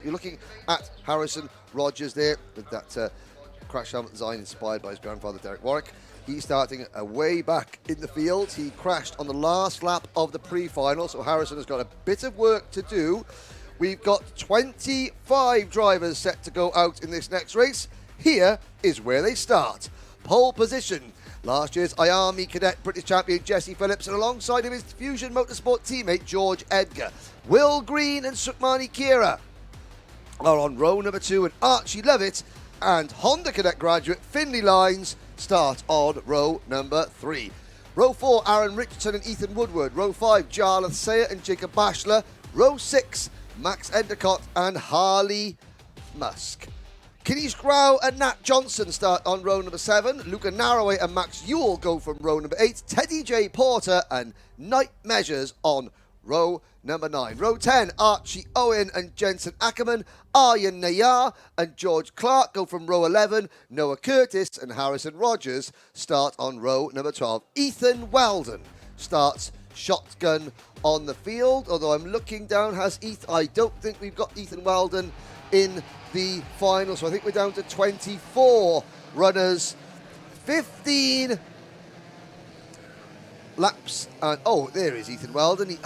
You're looking at Harrison Rogers there with that crash helmet design inspired by his grandfather, Derek Warwick. He's starting way back in the field. He crashed on the last lap of the pre-final, so Harrison has got a bit of work to do. We've got 25 drivers set to go out in this next race. Here is where they start. Pole position. Last year's Army Cadet British champion Jesse Phillips, and alongside him his Fusion Motorsport teammate George Edgar. Will Green and Sukmani Kira are on row number 2, and Archie Levitt and Honda Cadet graduate Finley Lines start on row number 3. Row 4, Aaron Richardson and Ethan Woodward. Row 5, Jarlath Sayer and Jacob Bashler. Row 6, Max Endicott and Harley Musk. Kinish Grau and Nat Johnson start on row number 7. Luca Narroway and Max Ewell go from row number 8. Teddy J. Porter and Knight Measures on row number 9. Row 10, Archie Owen and Jensen Ackerman. Aryan Nayar and George Clark go from row 11. Noah Curtis and Harrison Rogers start on row number 12. Ethan Weldon starts shotgun on the field, although I'm looking down, I don't think we've got Ethan Weldon in the final, so I think we're down to 24 runners, 15 laps, and oh, there is Ethan Weldon.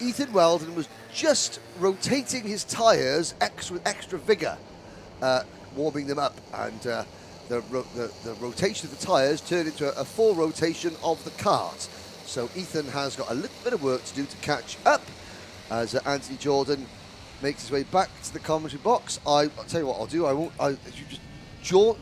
Ethan Weldon was just rotating his tyres with extra vigour, warming them up, and the rotation of the tyres turned into a full rotation of the kart. So Ethan has got a little bit of work to do to catch up as Anthony Jordan makes his way back to the commentary box. I'll tell you what I'll do. If you just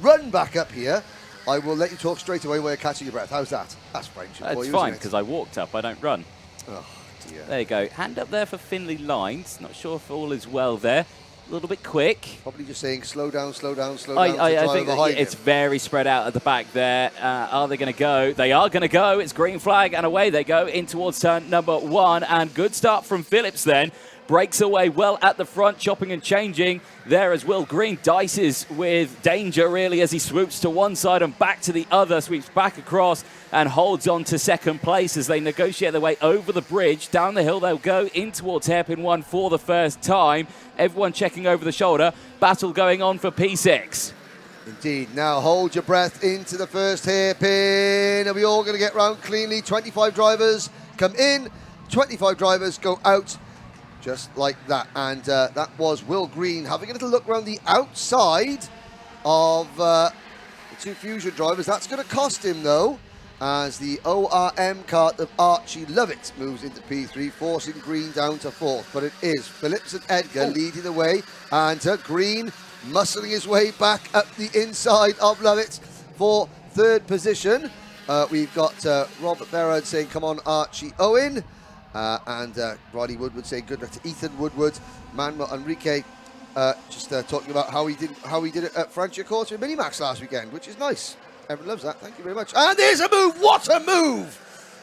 run back up here, I will let you talk straight away while you're catching your breath. How's that? That's friendship for you, isn't it? Fine, because I walked up. I don't run. Oh, dear. There you go. Hand up there for Finley Lines. Not sure if all is well there. A little bit quick. Probably just saying slow down, slow down, slow down. I think it's very spread out at the back there. Are they going to go? They are going to go. It's green flag, and away they go in towards turn number 1. And good start from Phillips then. Breaks away well at the front, chopping and changing there as Will Green dices with danger really as he swoops to one side and back to the other, sweeps back across and holds on to second place as they negotiate their way over the bridge. Down the hill they'll go in towards hairpin 1 for the first time. Everyone checking over the shoulder. Battle going on for P6. Indeed. Now hold your breath into the first hairpin. Are we all going to get round cleanly? 25 drivers come in, 25 drivers go out. Just like that, and that was Will Green having a little look around the outside of the 2 Fusion drivers. That's going to cost him, though, as the ORM kart of Archie Lovett moves into P3, forcing Green down to 4th. But it is Phillips and Edgar leading the way, and Green muscling his way back up the inside of Lovett for 3rd position. We've got Robert Berard saying, come on, Archie Owen. And Roddy Woodward saying good luck to Ethan Woodward. Manuel Enrique just talking about how he did it at Franciacorta Minimax last weekend, which is nice. Everyone loves that. Thank you very much. And there's a move. What a move!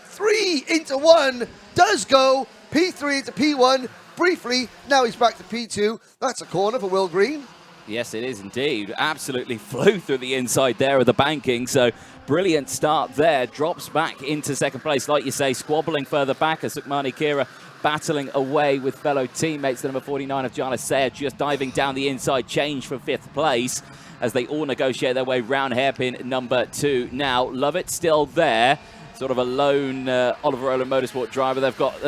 3 into 1 does go. P3 into P1 briefly. Now he's back to P2. That's a corner for Will Green. Yes, it is indeed. Absolutely flew through the inside there of the banking. So brilliant start there. Drops back into second place, like you say, squabbling further back as Sukmani Kira battling away with fellow teammates. The number 49 of Jarlath Sayer just diving down the inside, change for 5th place as they all negotiate their way round hairpin number 2. Now, Lovett still there. Sort of a lone Oliver Rowland Motorsport driver.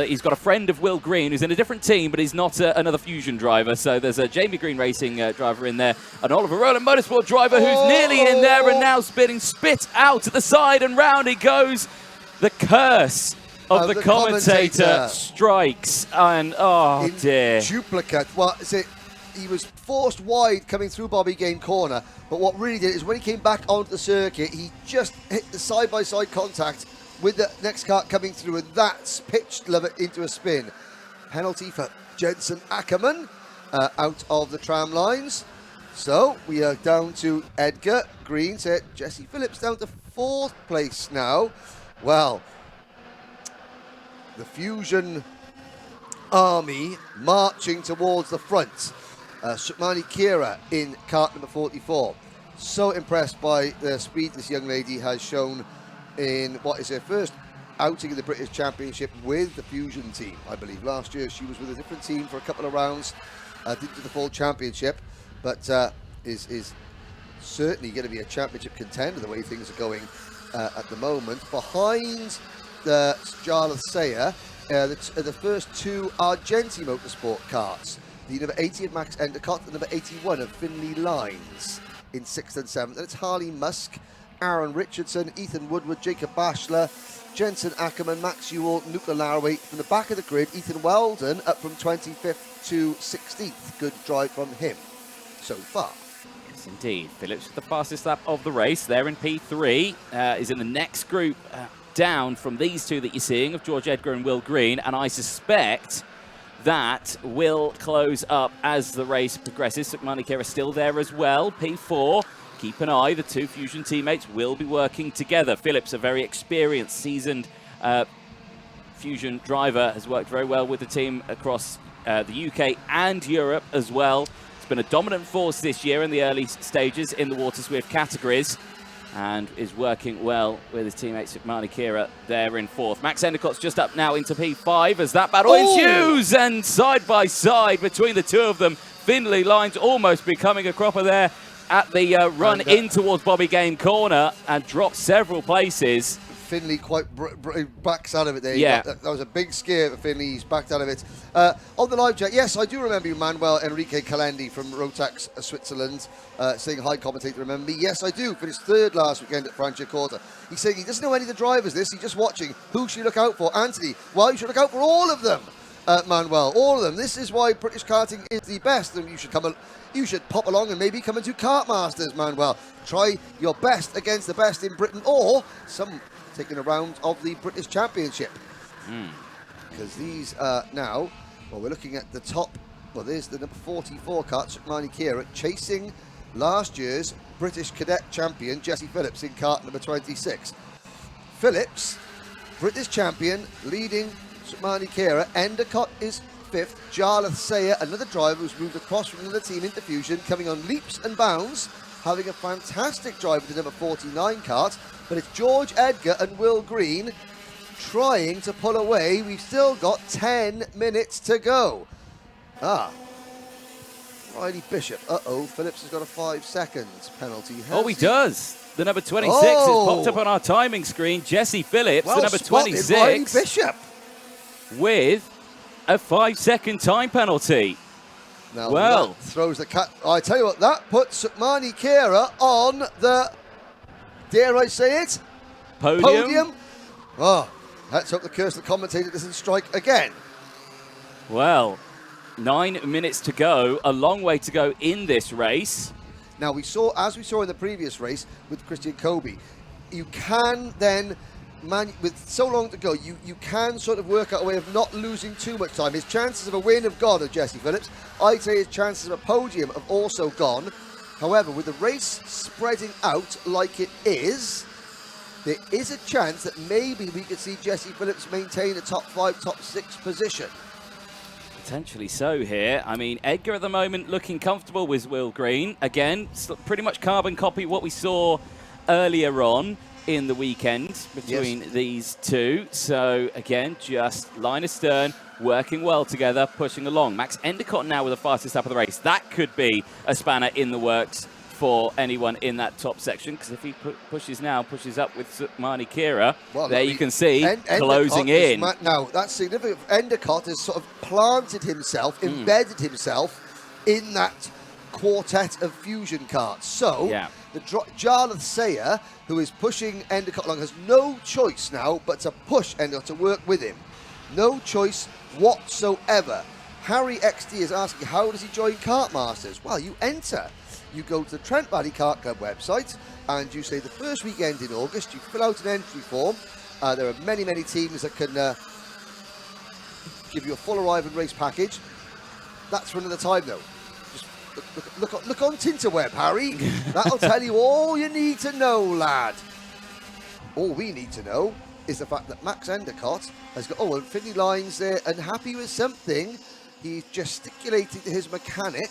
He's got a friend of Will Green who's in a different team, but he's not another Fusion driver. So there's a Jamie Green Racing driver in there, an Oliver Rowland Motorsport driver who's nearly in there and now spit out at the side, and round he goes. The curse of the commentator strikes, and oh dear. Duplicate. Well, he was forced wide coming through Bobby Game corner, but what really did is when he came back onto the circuit, he just hit the side-by-side contact with the next kart coming through, and that's pitched Lovett into a spin. Penalty for Jensen Ackerman out of the tram lines. So we are down to Edgar Green, Jesse Phillips down to 4th place now. Well, the Fusion army marching towards the front. Sukmani Kira in kart number 44. So impressed by the speed this young lady has shown in what is her first outing in the British Championship with the Fusion team. I believe last year she was with a different team for a couple of rounds. didn't do the full championship, but is certainly going to be a championship contender the way things are going at the moment. Behind the Jarlath Sayer, the first two Argenti Motorsport karts. The number 80 of Max Endicott and number 81 of Finlay Lines in 6th and 7th. And it's Harley Musk, Aaron Richardson, Ethan Woodward, Jacob Bashler, Jensen Ackerman, Max Ewell, Nuka Laraway. From the back of the grid, Ethan Weldon up from 25th to 16th. Good drive from him so far. Yes, indeed. Phillips with the fastest lap of the race. There in P3. Is in the next group down from these two that you're seeing of George Edgar and Will Green. And I suspect that will close up as the race progresses. Sukmani Kira still there as well. P4. Keep an eye. The two Fusion teammates will be working together. Phillips, a very experienced, seasoned Fusion driver, has worked very well with the team across the UK and Europe as well. It's been a dominant force this year in the early stages in the Water Swift categories and is working well with his teammate Sukmani Kira there in 4th. Max Endicott's just up now into P5 as that battle ensues, and side by side between the two of them, Finlay Lines almost becoming a cropper there at the run in towards Bobby Game corner and dropped several places. Finlay quite backs out of it there. Yeah. That was a big scare for Finlay. He's backed out of it. On the live chat, yes, I do remember you, Manuel Enrique Calendi from Rotax, Switzerland, saying, hi, commentator, remember me? Yes, I do. Finished 3rd last weekend at Franciacorta. He's saying he doesn't know any of the drivers he's just watching. Who should you look out for? Anthony. Well, you should look out for all of them, Manuel. All of them. This is why British karting is the best. And you should pop along and maybe come into Kart Masters, Manuel. Try your best against the best in Britain, or some taking a round of the British Championship. Because these now, well, we're looking at the top. Well, there's the number 44 kart, Sukmani Kira, chasing last year's British Cadet Champion, Jesse Phillips, in kart number 26. Phillips, British Champion, leading Sukmani Kira. Endicott is 5th. Jarlath Sayer, another driver who's moved across from another team into Fusion, coming on leaps and bounds, having a fantastic drive with the number 49 kart. But it's George Edgar and Will Green trying to pull away. We've still got 10 minutes to go. Riley Bishop. Phillips has got a 5 seconds penalty. He does. The number 26 is popped up on our timing screen. Jesse Phillips, the number 26. Riley Bishop. With a 5-second time penalty. Now that throws the cat. I tell you what, that puts Sukmani Kira on the, dare I say it, podium. Let's hope the curse of the commentator doesn't strike again. Well, 9 minutes to go, a long way to go in this race. Now, as we saw in the previous race with Christian Kobe, you can then, with so long to go, you can sort of work out a way of not losing too much time. His chances of a win have gone of Jesse Phillips. I'd say his chances of a podium have also gone. However, with the race spreading out like it is, there is a chance that maybe we could see Jesse Phillips maintain a top 5, top 6 position. Potentially so here. I mean, Edgar at the moment looking comfortable with Will Green. Again, pretty much carbon copy what we saw earlier on in the weekend between these two. So, again, just line astern, working well together, pushing along. Max Endicott now with the fastest lap of the race. That could be a spanner in the works for anyone in that top section, because if he pushes up with Sukmani Kira, you can see closing in. Now, that's significant. Endicott has sort of planted himself, embedded himself in that quartet of Fusion karts. So, the Jarlath Sayer, who is pushing Endicott along, has no choice now but to push Endicott, to work with him. No choice whatsoever. Harry XD is asking, how does he join Kart Masters? Well, you enter. You go to the Trent Valley Kart Club website and you say the first weekend in August, you fill out an entry form. There are many, many teams that can give you a full arrive and race package. That's for another time, though. Just look on Tinterweb, Harry. That'll tell you all you need to know, lad. All we need to know is the fact that Max Endicott has got, Finlay Lines there and happy with something. He's gesticulating to his mechanic.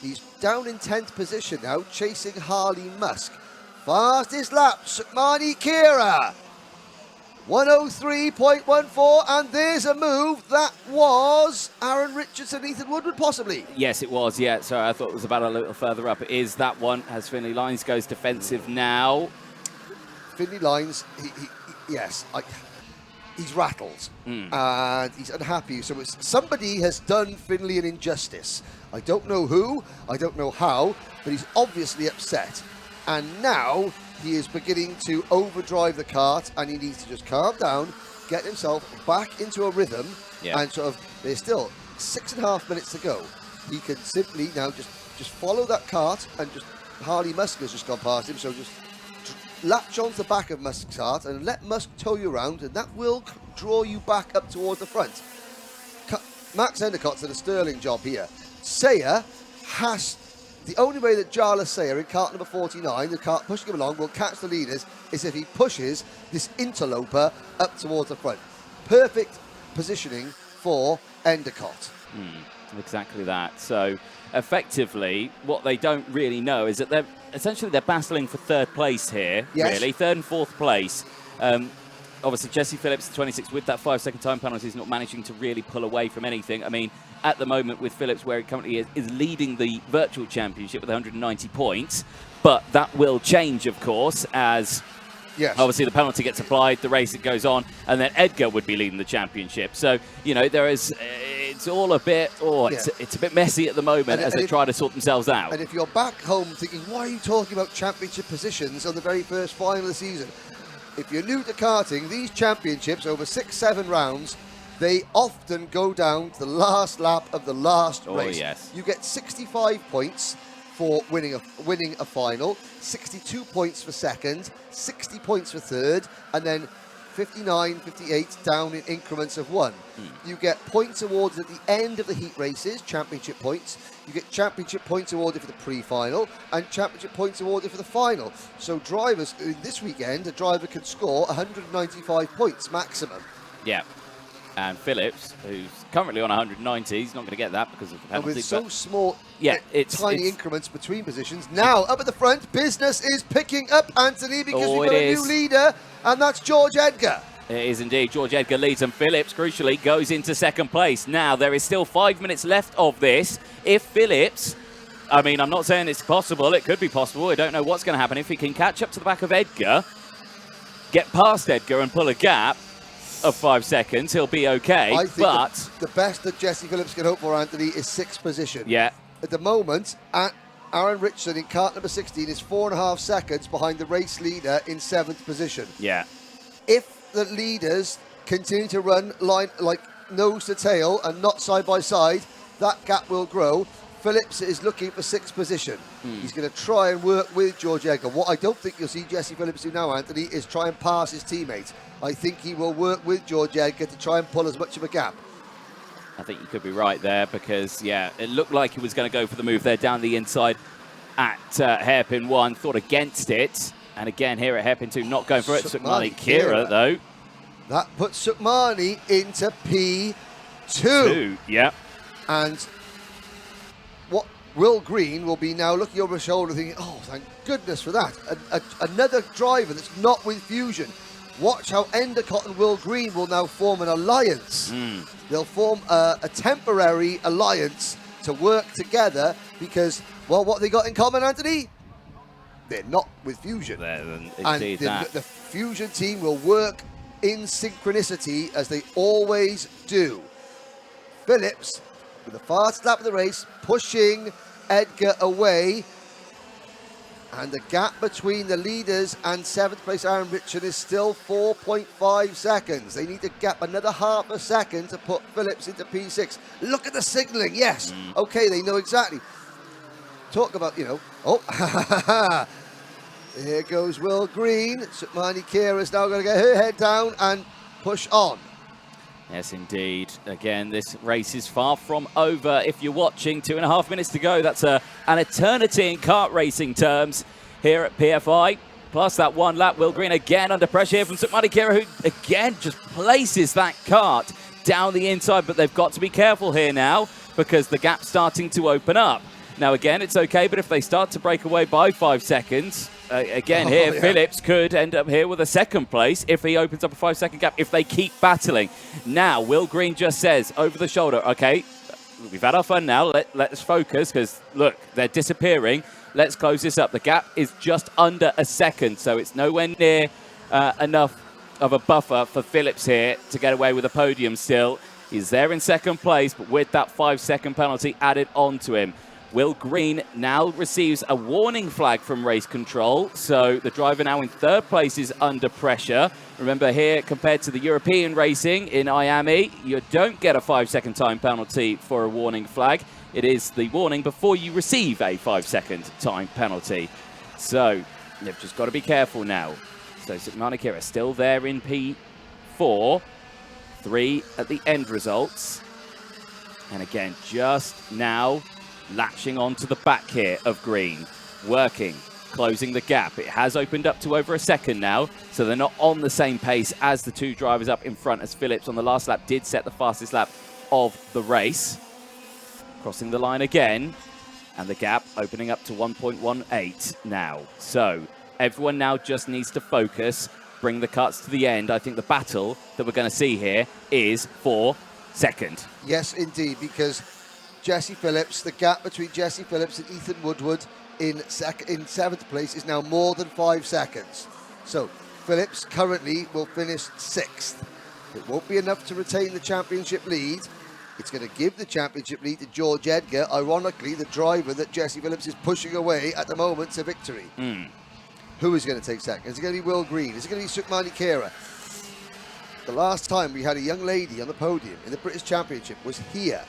He's down in 10th position now, chasing Harley Musk. Fastest lap, Sukmani Kira. 103.14, and there's a move that was Aaron Richardson, Ethan Woodward, possibly. Yes, it was, yeah. So I thought it was about a little further up. It is that one as Finley Lines goes defensive now. Finley Lines, he's rattled and he's unhappy. So somebody has done Finley an injustice. I don't know who, I don't know how, but he's obviously upset. And now he is beginning to overdrive the kart, and he needs to just calm down, get himself back into a rhythm, and sort of, there's still 6.5 minutes to go. He can simply now just follow that kart, and just Harley Musk has just gone past him, so just latch onto the back of Musk's kart and let Musk tow you around, and that will draw you back up towards the front. Max Endicott's done a sterling job here. Sayer has... The only way that Jarlath Sayer in kart number 49, the kart pushing him along, will catch the leaders is if he pushes this interloper up towards the front. Perfect positioning for Endicott. Exactly that. So effectively, what they don't really know is that they're battling for third place here, really. Third and fourth place. Obviously, Jesse Phillips, 26, with that 5-second time penalty, is not managing to really pull away from anything. I mean, at the moment with Phillips, where he currently is leading the virtual championship with 190 points. But that will change, of course, as obviously the penalty gets applied, the race goes on, and then Edgar would be leading the championship. So, you know, there is... It's all a bit, it's a bit messy at the moment as they try to sort themselves out. And if you're back home thinking, why are you talking about championship positions on the very first final of the season? If you're new to karting, these championships over 6-7 rounds, they often go down to the last lap of the last race. Yes. You get 65 points for winning a final, 62 points for second, 60 points for third, and then 59, 58 down in increments of 1. You get points awarded at the end of the heat races, championship points. You get championship points awarded for the pre-final and championship points awarded for the final. So drivers, this weekend, a driver could score 195 points maximum. Yeah. And Phillips, who's currently on 190, he's not going to get that because of the penalty. And with so small, tiny increments between positions. Now, up at the front, business is picking up, Anthony, because we've got a new leader, and that's George Edgar. It is indeed. George Edgar leads, and Phillips, crucially, goes into second place. Now, there is still 5 minutes left of this. If Phillips, I mean, I'm not saying it's possible. It could be possible. I don't know what's going to happen. If he can catch up to the back of Edgar, get past Edgar and pull a gap of 5 seconds, he'll be okay. I think the best that Jesse Phillips can hope for, Anthony, is 6th position. Yeah. At the moment, Aaron Richardson in kart number 16 is 4.5 seconds behind the race leader in 7th position. Yeah. If the leaders continue to run line like nose to tail and not side by side, that gap will grow. Phillips is looking for 6th position. He's going to try and work with George Edgar. What I don't think you'll see Jesse Phillips do now, Anthony, is try and pass his teammate. I think he will work with George Edgar to try and pull as much of a gap. I think you could be right there because, it looked like he was going to go for the move there down the inside at hairpin 1, thought against it. And again, here at hairpin 2, not going for it. Sukmani Kira, though. That puts Sukmani into P2. 2, yeah. And what Will Green will be now looking over his shoulder thinking, oh, thank goodness for that. Another driver that's not with Fusion. Watch how Endicott and Will Green will now form an alliance. They'll form a temporary alliance to work together because, well, what they got in common, Anthony? They're not with Fusion. And the Fusion team will work in synchronicity as they always do. Phillips, with the fast lap of the race, pushing Edgar away. And the gap between the leaders and 7th place Aaron Richard is still 4.5 seconds. They need to gap another half a second to put Phillips into P6. Look at the signalling, yes. Okay, they know exactly. Talk about, here goes Will Green. Sukmani Kira is now going to get her head down and push on. Yes, indeed. Again, this race is far from over. If you're watching, 2.5 minutes to go. That's an eternity in kart racing terms here at PFI. Plus that 1 lap. Will Green again under pressure here from Sukmani Kira, who again just places that kart down the inside. But they've got to be careful here now because the gap's starting to open up. Now, again, it's okay, but if they start to break away by 5 seconds, Phillips could end up here with a second place if he opens up a 5-second gap, if they keep battling. Now, Will Green just says, over the shoulder, okay, we've had our fun now, let's focus, because, look, they're disappearing. Let's close this up. The gap is just under a second, so it's nowhere near enough of a buffer for Phillips here to get away with a podium still. He's there in second place, but with that 5-second penalty added onto him. Will Green now receives a warning flag from race control, so the driver now in third place is under pressure. Remember here, compared to the European racing in Miami, you don't get a 5-second time penalty for a warning flag. It is the warning before you receive a 5-second time penalty. So you've just got to be careful now. So Sukmani Kira still there in P4, 3 at the end results. And again, just now latching onto the back here of Green, working, closing the gap. It has opened up to over a second now, so they're not on the same pace as the two drivers up in front, as Phillips on the last lap did set the fastest lap of the race. Crossing the line again, and the gap opening up to 1.18 now. So everyone now just needs to focus, bring the karts to the end. I think the battle that we're going to see here is for second. Yes, indeed, because Jesse Phillips, the gap between Jesse Phillips and Ethan Woodward in seventh place is now more than 5 seconds. So Phillips currently will finish 6th. It won't be enough to retain the championship lead. It's going to give the championship lead to George Edgar, ironically the driver that Jesse Phillips is pushing away at the moment to victory. Who is going to take second? Is it going to be Will Green? Is it going to be Sukmani Kira? The last time we had a young lady on the podium in the British Championship was here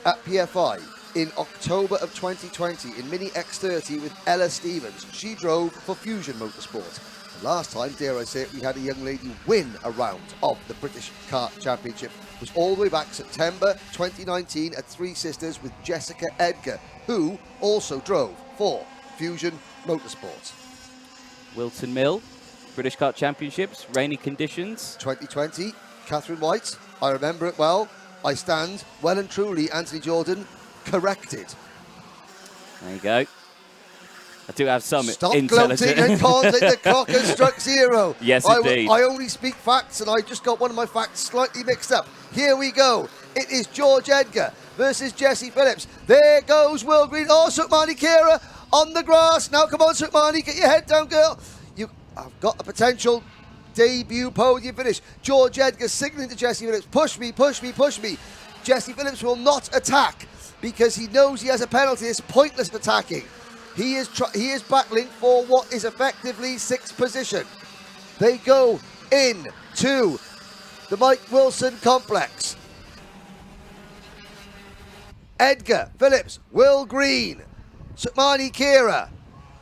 at PFI in October of 2020 in Mini X30 with Ella Stevens. She drove for Fusion Motorsport. The last time, dare I say it, we had a young lady win a round of the British Kart Championship. It was all the way back September 2019 at Three Sisters with Jessica Edgar, who also drove for Fusion Motorsport. Wilton Mill, British Kart Championships, rainy conditions. 2020, Catherine White, I remember it well. I stand well and truly, Anthony Jordan, corrected. There you go. I do have some Stop intelligence. gloating and can't let the clock has struck 0. Yes, indeed. I only speak facts, and I just got one of my facts slightly mixed up. Here we go. It is George Edgar versus Jesse Phillips. There goes Will Green. Oh, Sukmani Kira on the grass. Now, come on, Sukmani, get your head down, girl. I've got a potential debut podium finish. George Edgar signaling to Jesse Phillips, push me, push me, push me. Jesse Phillips will not attack because he knows he has a penalty. It's pointless attacking. He is battling for what is effectively 6th position. They go into the Mike Wilson complex. Edgar, Phillips, Will Green, Sukmani Kira.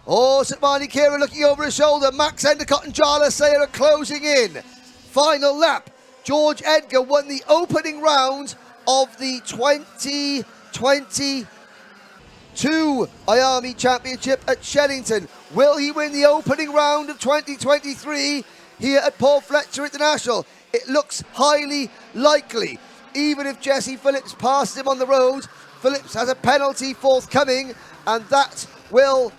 Oh, Sukmani Kira looking over his shoulder. Max Endicott and Jala Sayer are closing in. Final lap. George Edgar won the opening round of the 2022 Miami Championship at Shellington. Will he win the opening round of 2023 here at Paul Fletcher International? It looks highly likely. Even if Jesse Phillips passes him on the road, Phillips has a penalty forthcoming, and that will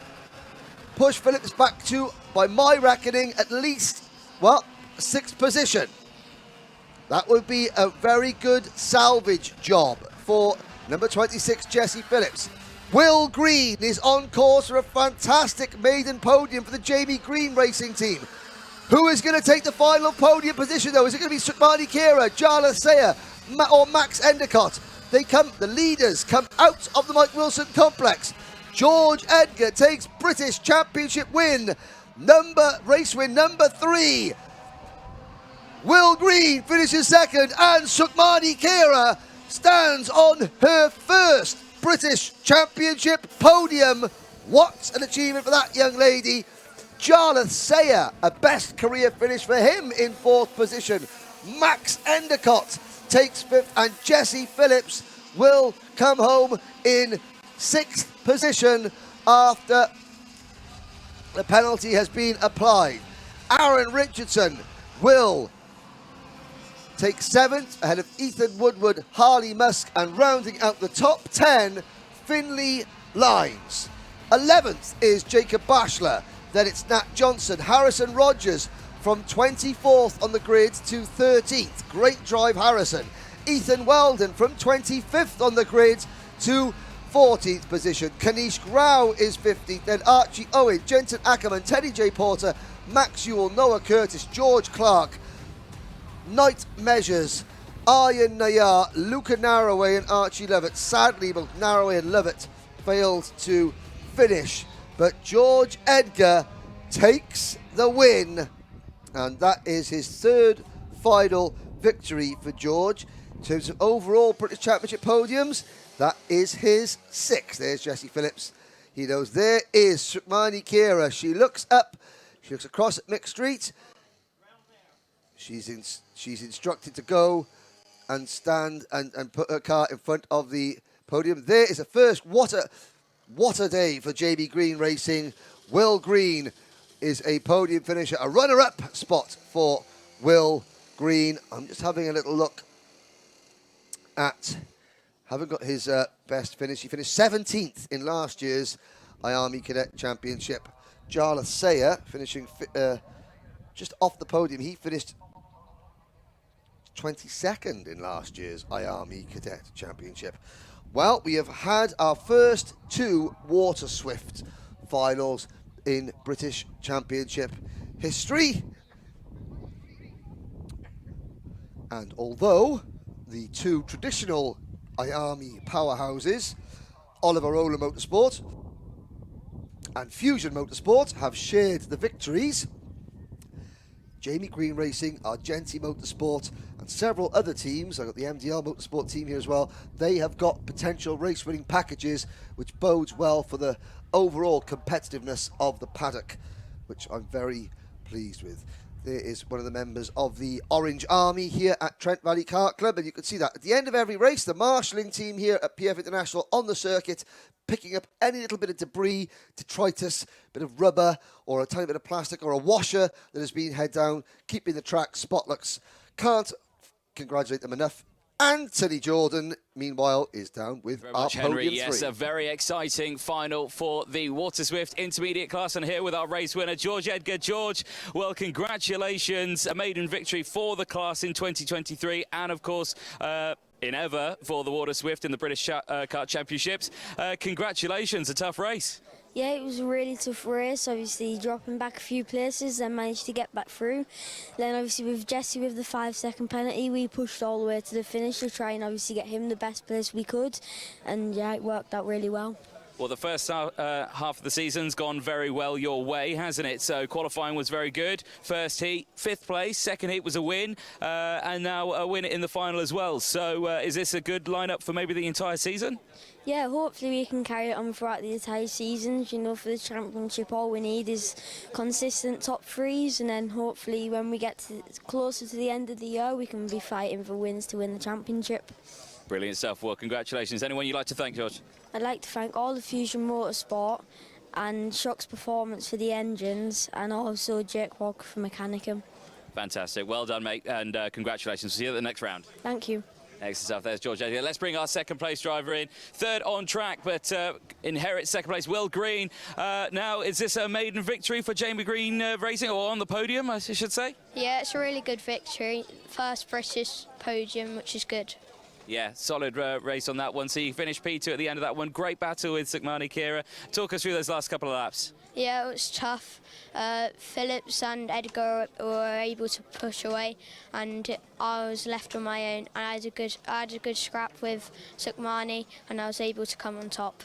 push Phillips back to, by my reckoning, at least, well, 6th position. That would be a very good salvage job for number 26, Jesse Phillips. Will Green is on course for a fantastic maiden podium for the Jamie Green racing team. Who is going to take the final podium position, though? Is it going to be Sukmani Kira, Jala Sayer, or Max Endicott? The leaders come out of the Mike Wilson complex. George Edgar takes British Championship win, race win number 3. Will Green finishes 2nd, and Sukmani Kira stands on her first British Championship podium. What an achievement for that young lady. Jarlath Sayer, a best career finish for him in 4th position. Max Endicott takes 5th, and Jesse Phillips will come home in 6th position after the penalty has been applied. Aaron Richardson will take 7th ahead of Ethan Woodward, Harley Musk, and rounding out the top 10, Finley Lines. 11th is Jacob Bashler. Then it's Nat Johnson, Harrison Rogers from 24th on the grid to 13th. Great drive, Harrison. Ethan Weldon from 25th on the grid to 14th position. Kanish Grau is 15th. Then Archie Owen, Jensen Ackerman, Teddy J. Porter, Max Ewell, Noah Curtis, George Clark, Knight Measures, Aryan Nayar, Luca Narroway and Archie Levitt. Sadly, both Narroway and Levitt failed to finish, but George Edgar takes the win, and that is his third final victory for George. In terms of overall British Championship podiums, that is his 6th. There's Jesse Phillips. He knows there is Sukmani Kira. She looks up, she looks across at Mick Street. She's instructed to go and stand and put her car in front of the podium. There is a first. What a day for JB Green Racing. Will Green is a podium finisher, a runner-up spot for Will Green. I'm just having a little look at, haven't got his best finish. He finished 17th in last year's IARMI Cadet Championship. Jarlath Sayer finishing just off the podium. He finished 22nd in last year's IARMI Cadet Championship. Well, we have had our first 2 Water Swift finals in British Championship history. And although the 2 traditional IARMI powerhouses, Oliver Roller Motorsport and Fusion Motorsport, have shared the victories, Jamie Green Racing, Argenti Motorsport, and several other teams, I've got the MDL Motorsport team here as well, they have got potential race-winning packages, which bodes well for the overall competitiveness of the paddock, which I'm very pleased with. There is one of the members of the Orange Army here at Trent Valley Kart Club, and you can see that at the end of every race, the marshalling team here at PF International on the circuit, picking up any little bit of debris, detritus, bit of rubber, or a tiny bit of plastic, or a washer that has been head down, keeping the track spotless. Can't congratulate them enough. Anthony Jordan, meanwhile, is down with our podium Henry, 3. yes, a very exciting final for the Water Swift intermediate class, and here with our race winner, George Edgar. George, well, congratulations, a maiden victory for the class in 2023, and of course, in ever for the Water Swift in the British Kart Championships. Congratulations, a tough race. Yeah, it was a really tough race, obviously dropping back a few places and managed to get back through. Then obviously with Jesse with the 5-second penalty, we pushed all the way to the finish to try and obviously get him the best place we could, and yeah, it worked out really well. Well, the first half of the season's gone very well your way, hasn't it? So qualifying was very good. First heat, 5th place. Second heat was a win, and now a win in the final as well. So is this a good lineup for maybe the entire season? Yeah, hopefully we can carry it on throughout the entire season. You know, for the championship, all we need is consistent top 3s, and then hopefully when we get closer to the end of the year, we can be fighting for wins to win the championship. Brilliant stuff. Well, congratulations. Anyone you'd like to thank, George? I'd like to thank all the Fusion Motorsport and Shock's Performance for the engines, and also Jake Walker for Mechanicum. Fantastic. Well done, mate, and congratulations. See you at the next round. Thank you. Excellent stuff. There's George Edgar. Let's bring our second place driver in. Third on track, but inherits second place, Will Green. Now, is this a maiden victory for Jamie Green Racing, or on the podium, I should say? Yeah, it's a really good victory. First British podium, which is good. Yeah, solid race on that one. So you finished P2 at the end of that one. Great battle with Sukmani Kira. Talk us through those last couple of laps. Yeah, it was tough. Phillips and Edgar were able to push away, and I was left on my own. And I had a good scrap with Sukmani, and I was able to come on top.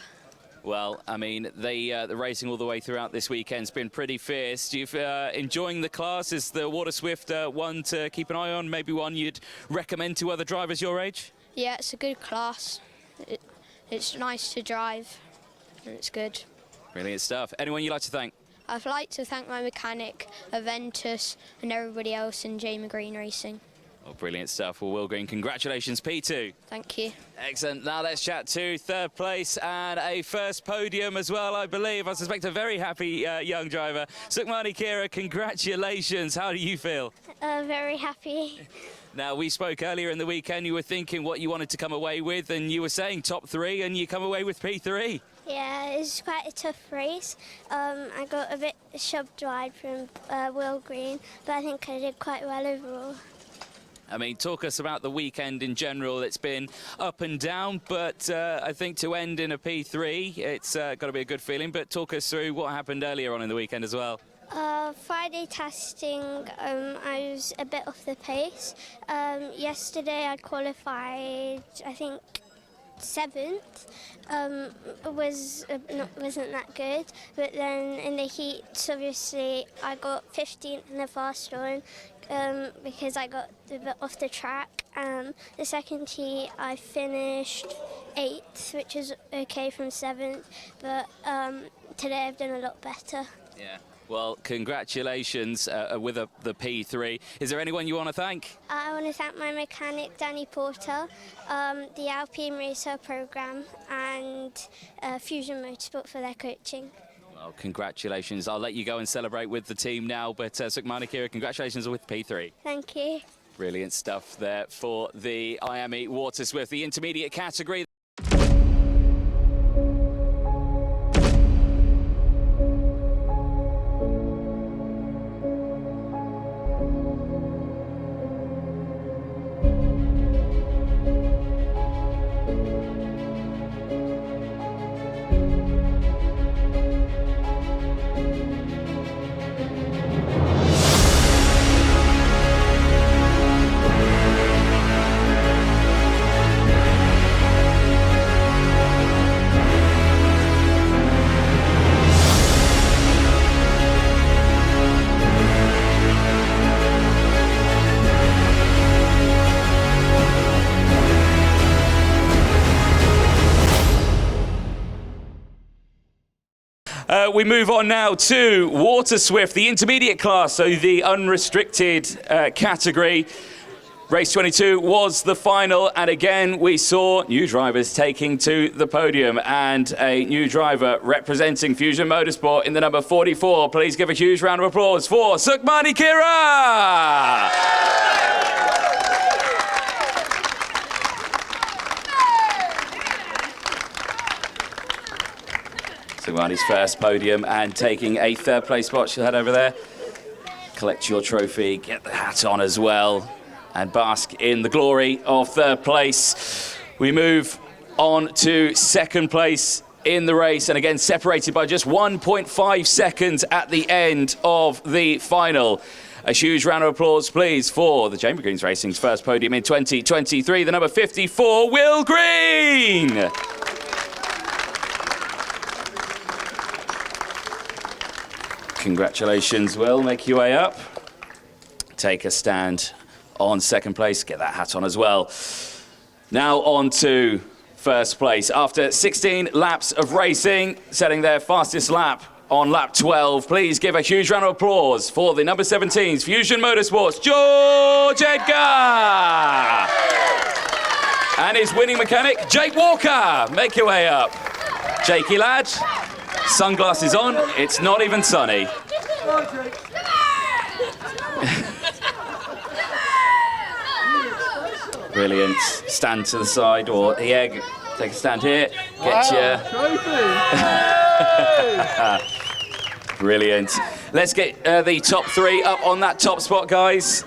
Well, I mean, the racing all the way throughout this weekend's been pretty fierce. Do you enjoying the class? Is the Water Swift one to keep an eye on? Maybe one you'd recommend to other drivers your age? Yeah, it's a good class. It's nice to drive, and it's good. Brilliant stuff. Anyone you'd like to thank? I'd like to thank my mechanic, Aventus, and everybody else in Jamie Green Racing. Well, brilliant stuff. Well, Will Green, congratulations, P2. Thank you. Excellent. Now let's chat to third place and a first podium as well, I believe. I suspect a very happy young driver. Sukmani Kira, congratulations. How do you feel? Very happy. Now, we spoke earlier in the weekend. You were thinking what you wanted to come away with, and you were saying top 3, and you come away with P3. Yeah, it was quite a tough race. I got a bit shoved wide from Will Green, but I think I did quite well overall. I mean, talk us about the weekend in general. It's been up and down, but I think to end in a P3, it's got to be a good feeling. But talk us through what happened earlier on in the weekend as well. Friday testing, I was a bit off the pace. Yesterday I qualified, I think, 7th. Wasn't that good, but then in the heats, obviously, I got 15th in the fast one because I got a bit off the track. The second heat, I finished 8th, which is okay from 7th, but today I've done a lot better. Yeah. Well, congratulations with the P3. Is there anyone you want to thank? I want to thank my mechanic, Danny Porter, the Alpine Racer programme and Fusion Motorsport for their coaching. Well, congratulations. I'll let you go and celebrate with the team now, but Sukmani Kira, congratulations with P3. Thank you. Brilliant stuff there for the IME Water Swift, the intermediate category. We move on now to Water Swift, the intermediate class, so the unrestricted category. Race 22 was the final, and again we saw new drivers taking to the podium, and a new driver representing Fusion Motorsport in the number 44. Please give a huge round of applause for Sukmani Kira! Sukmani's first podium and taking a third place spot. She'll head over there, collect your trophy, get the hat on as well, and bask in the glory of third place. We move on to second place in the race, and again separated by just 1.5 seconds at the end of the final. A huge round of applause, please, for the Chamber Greens Racing's first podium in 2023, the number 54, Will Green! Congratulations, Will. Make your way up. Take a stand on second place. Get that hat on as well. Now on to first place. After 16 laps of racing, setting their fastest lap on lap 12. Please give a huge round of applause for the number 17's Fusion Motorsports, George Edgar! And his winning mechanic, Jake Walker. Make your way up. Jakey lad. Sunglasses on, it's not even sunny. Brilliant. Stand to the side, or take a stand here. Get you. Brilliant. Let's get the top 3 up on that top spot, guys.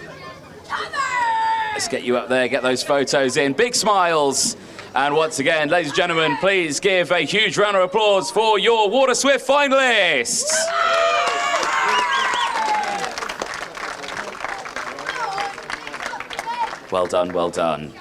Let's get you up there, get those photos in. Big smiles. And once again, ladies and gentlemen, please give a huge round of applause for your Water Swift finalists. Well done, well done.